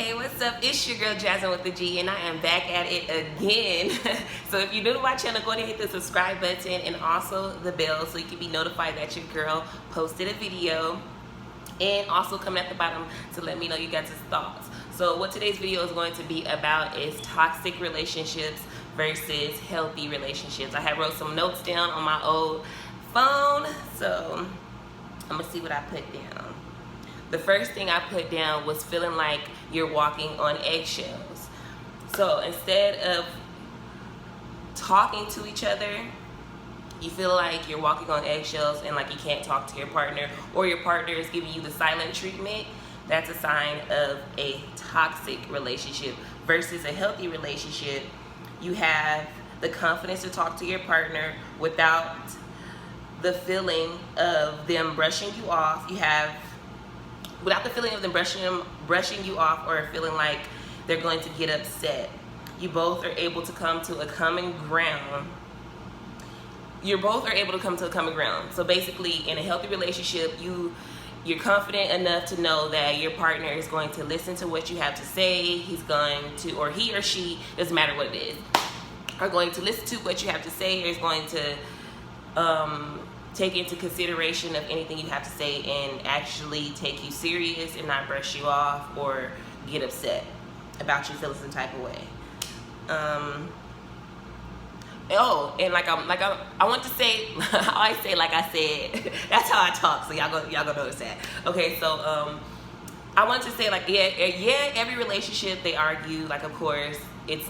Hey, what's up? It's your girl Jasmine with the G, and I am back at it again. So if you're new to my channel, go ahead and hit the subscribe button and also the bell so you can be notified that your girl posted a video. And also comment at the bottom to let me know you guys' thoughts. So what today's video is going to be about is toxic relationships versus healthy relationships. I have wrote some notes down on my old phone, so I'm gonna see what I put down. The first thing I put down was feeling like you're walking on eggshells. So instead of talking to each other, you feel like you're walking on eggshells and like you can't talk to your partner, or your partner is giving you the silent treatment. That's a sign of a toxic relationship. Versus a healthy relationship, you have the confidence to talk to your partner without the feeling of them brushing you off. Without the feeling of them brushing you off, or feeling like they're going to get upset. You both are able to come to a common ground. So basically, in a healthy relationship, you're confident enough to know that your partner is going to listen to what you have to say. He's going to, or he or she, doesn't matter what it is, are going to listen to what you have to say, or is going to take into consideration of anything you have to say and actually take you serious and not brush you off or get upset about you feeling some type of way. I want to say, I say like I said, that's how I talk, so y'all gonna notice that. Okay, so I want to say, like, yeah, every relationship they argue, like, of course, it's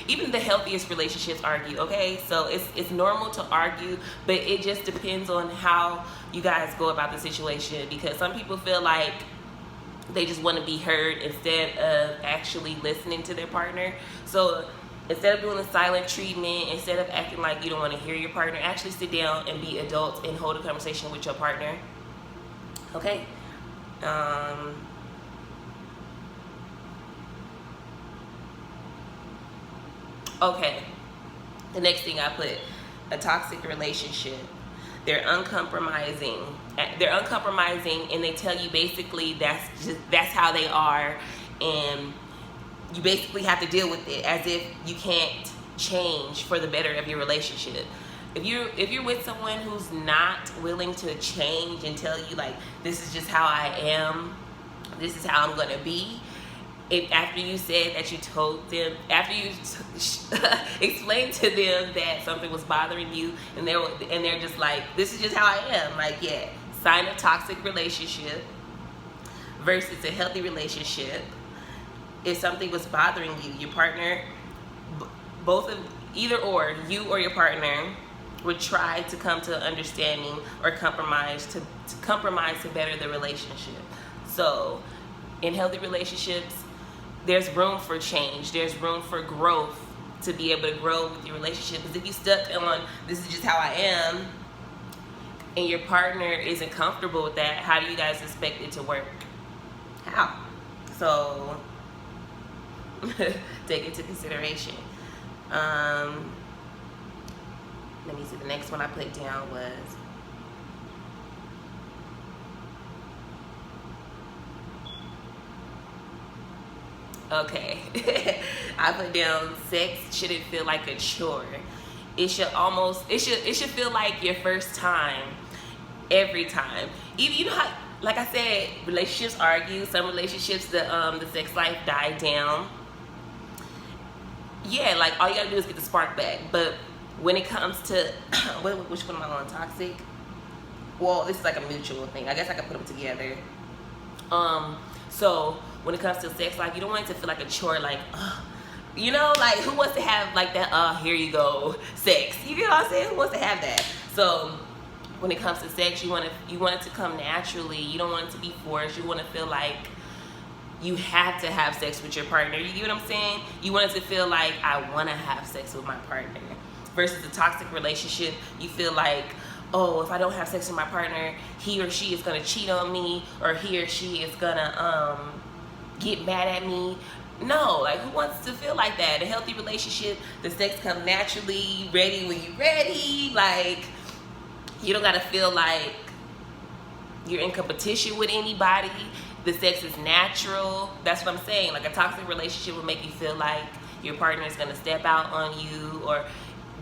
even the healthiest relationships argue, okay? So it's normal to argue, but it just depends on how you guys go about the situation, because some people feel like they just want to be heard instead of actually listening to their partner. So instead of doing the silent treatment, instead of acting like you don't want to hear your partner, actually sit down and be adults and hold a conversation with your partner, okay? Okay, the next thing I put, a toxic relationship. They're uncompromising. And they tell you basically that's how they are, and you basically have to deal with it as if you can't change for the better of your relationship. If you're with someone who's not willing to change and tell you, like, this is just how I am, this is how I'm gonna be, after you said that you told them, after you explained to them that something was bothering you, and they're just like, this is just how I am, like, yeah, sign a toxic relationship. Versus a healthy relationship, if something was bothering you, your partner, either or, you or your partner would try to come to an understanding or compromise to better the relationship. So in healthy relationships, there's room for change, there's room for growth, to be able to grow with your relationship. Because if you stuck on, this is just how I am, and your partner isn't comfortable with that, how do you guys expect it to work? How? So take it into consideration. Let me see, the next one I put down was, okay, I put down, sex shouldn't feel like a chore. It should feel like your first time every time. Even, you know how, like I said, relationships argue. Some relationships, the sex life died down. Yeah, like, all you gotta do is get the spark back. But when it comes to which one am I on? Toxic? Well, this is like a mutual thing. I guess I could put them together. So when it comes to sex life, you don't want it to feel like a chore, like, you know, like, who wants to have like that, here you go, sex? You get what I'm saying? Who wants to have that? So when it comes to sex, you want it to come naturally. You don't want it to be forced. You want to feel like you have to have sex with your partner. You get what I'm saying? You want it to feel like, I want to have sex with my partner. Versus a toxic relationship, you feel like, oh, if I don't have sex with my partner, he or she is gonna cheat on me, or he or she is gonna get mad at me. No, like, who wants to feel like that? A healthy relationship, the sex comes naturally, ready when you're ready. Like, you don't gotta feel like you're in competition with anybody. the sex is natural. That's what I'm saying. Like a toxic relationship will make you feel like your partner is going to step out on you, or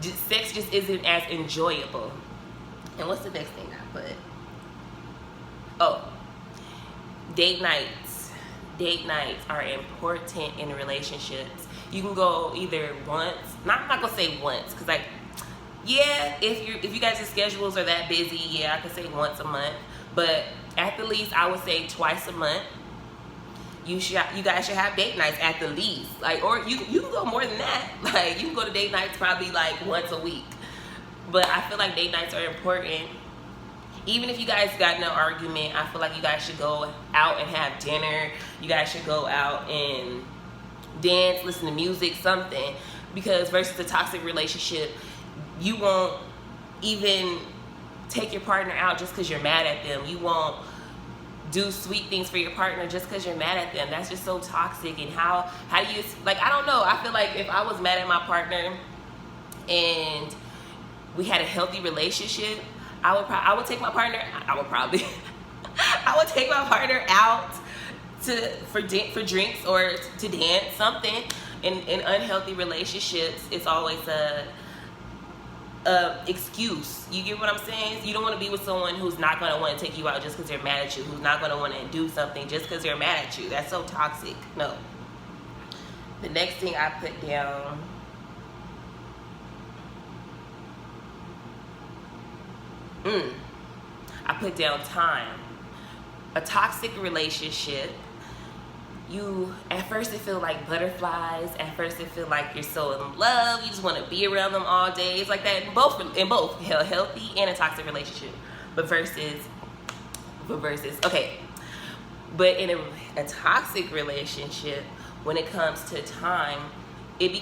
sex just isn't as enjoyable. And what's the next thing I put? Oh, date nights. Date nights are important in relationships. You can go either once. I'm not gonna say once, cause like, yeah, if you guys' schedules are that busy, yeah, I could say once a month. But at the least, I would say twice a month. You guys should have date nights at the least. Like, or you can go more than that. Like, you can go to date nights probably like once a week. But I feel like date nights are important. Even if you guys got no argument, I feel like you guys should go out and have dinner. You guys should go out and dance, listen to music, something. Because versus a toxic relationship, you won't even take your partner out just because you're mad at them. You won't do sweet things for your partner just because you're mad at them. That's just so toxic. And how do you, like, I don't know. I feel like if I was mad at my partner and we had a healthy relationship, I would take my partner out for drinks or to dance, something. In unhealthy relationships, it's always a excuse. You get what I'm saying? You don't want to be with someone who's not going to want to take you out just because they're mad at you, who's not going to want to do something just because they're mad at you. That's so toxic. No. The next thing I put down, I put down time. A toxic relationship, at first it feel like butterflies. At first it feel like you're so in love. You just want to be around them all day. It's like that in both a healthy and a toxic relationship. But in a toxic relationship, when it comes to time, it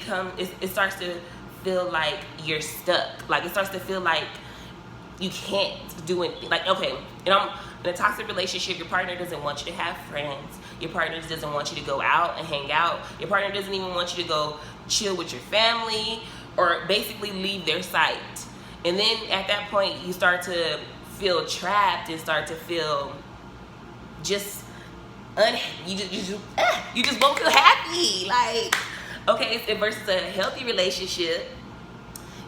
starts to feel like you're stuck. Like it starts to feel like you can't do anything. Like, okay, in a toxic relationship, your partner doesn't want you to have friends. Your partner doesn't want you to go out and hang out. Your partner doesn't even want you to go chill with your family or basically leave their sight. And then at that point, you start to feel trapped and start to feel just you just won't feel happy. Like, okay, versus a healthy relationship,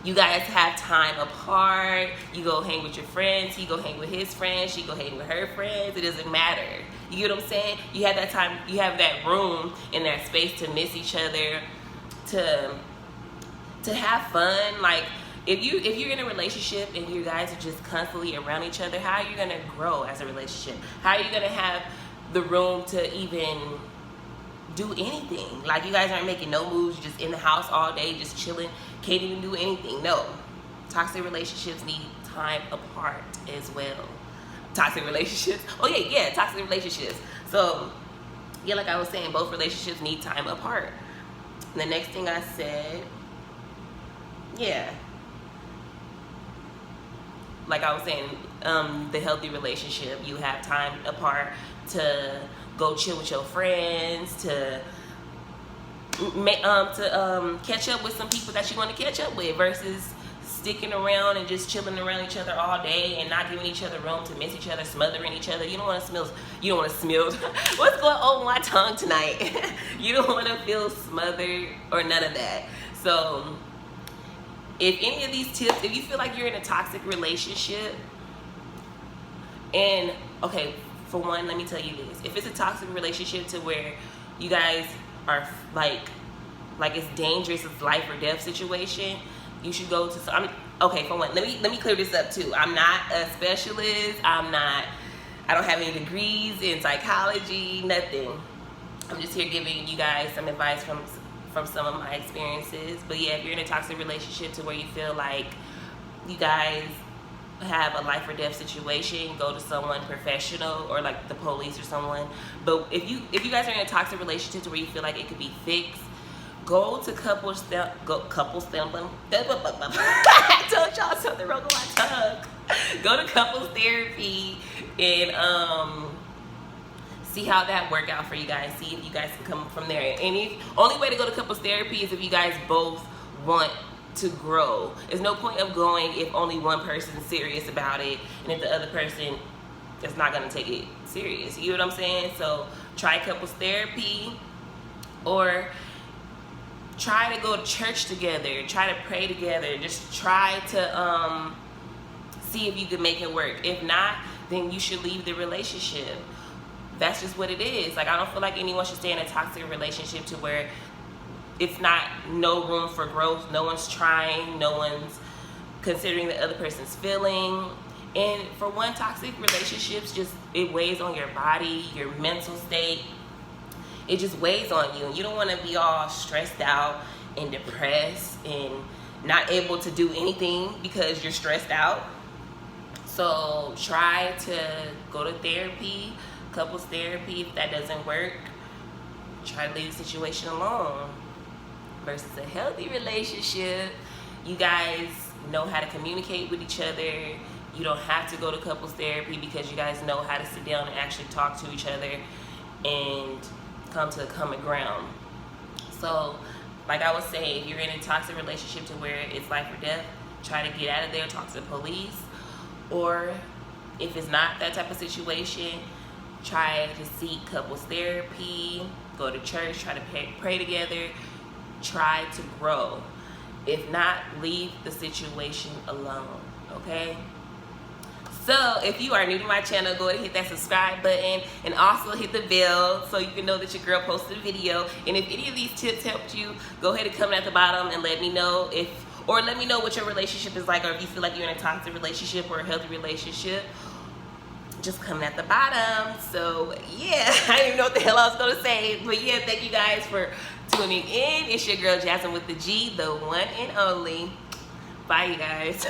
you guys have time apart. You go hang with your friends. He go hang with his friends. She go hang with her friends. It doesn't matter. You get what I'm saying? You have that time. You have that room and that space to miss each other, to have fun. Like if you're in a relationship and you guys are just constantly around each other, how are you gonna grow as a relationship? How are you gonna have the room to even do anything? Like, you guys aren't making no moves. You're just in the house all day, just chilling. Can't even do anything. No. Toxic relationships need time apart as well. Toxic relationships. Oh yeah, toxic relationships. So yeah, like I was saying, both relationships need time apart. And the next thing I said, yeah, like I was saying, the healthy relationship, you have time apart to go chill with your friends, to catch up with some people that you want to catch up with, versus sticking around and just chilling around each other all day and not giving each other room to miss each other, smothering each other. You don't want to smell. What's going on with my tongue tonight? You don't want to feel smothered or none of that. So if any of these tips, if you feel like you're in a toxic relationship, and okay, for one, let me tell you this. If it's a toxic relationship to where you guys are like it's dangerous, it's life or death situation, you should go to okay, for one, let me clear this up too. I'm not a specialist. I don't have any degrees in psychology, nothing. I'm just here giving you guys some advice from some of my experiences. But yeah, if you're in a toxic relationship to where you feel like you guys have a life or death situation, go to someone professional or like the police or someone. But if you guys are in a toxic relationship to where you feel like it could be fixed, go to couples therapy. I told y'all something wrong with my tongue. Go to couples therapy and see how that work out for you guys. See if you guys can come from there. And only way to go to couples therapy is if you guys both want to grow. There's no point of going if only one person's serious about it and if the other person it's not gonna take it serious. You know what I'm saying? So try couples therapy, or try to go to church together, try to pray together. Just try to see if you can make it work. If not, then you should leave the relationship. That's just what it is. Like, I don't feel like anyone should stay in a toxic relationship to where it's not no room for growth. No one's trying, no one's considering the other person's feeling. And for one, toxic relationships, just, it weighs on your body, your mental state. It just weighs on you. And you don't want to be all stressed out and depressed and not able to do anything because you're stressed out. So try to go to therapy, couples therapy. If that doesn't work, try to leave the situation alone. Versus a healthy relationship, you guys know how to communicate with each other. You don't have to go to couples therapy because you guys know how to sit down and actually talk to each other and come to a common ground. So, like I was saying, if you're in a toxic relationship to where it's life or death, try to get out of there, talk to the police. Or if it's not that type of situation, try to seek couples therapy, go to church, try to pray together, try to grow. If not, leave the situation alone, okay? So if you are new to my channel, go ahead and hit that subscribe button, and also hit the bell so you can know that your girl posted a video. And if any of these tips helped you, go ahead and comment at the bottom and let me know or let me know what your relationship is like, or if you feel like you're in a toxic relationship or a healthy relationship. Just comment at the bottom. So yeah, I didn't even know what the hell I was gonna say, but yeah, thank you guys for tuning in. It's your girl Jasmine with the G, the one and only. Bye, you guys.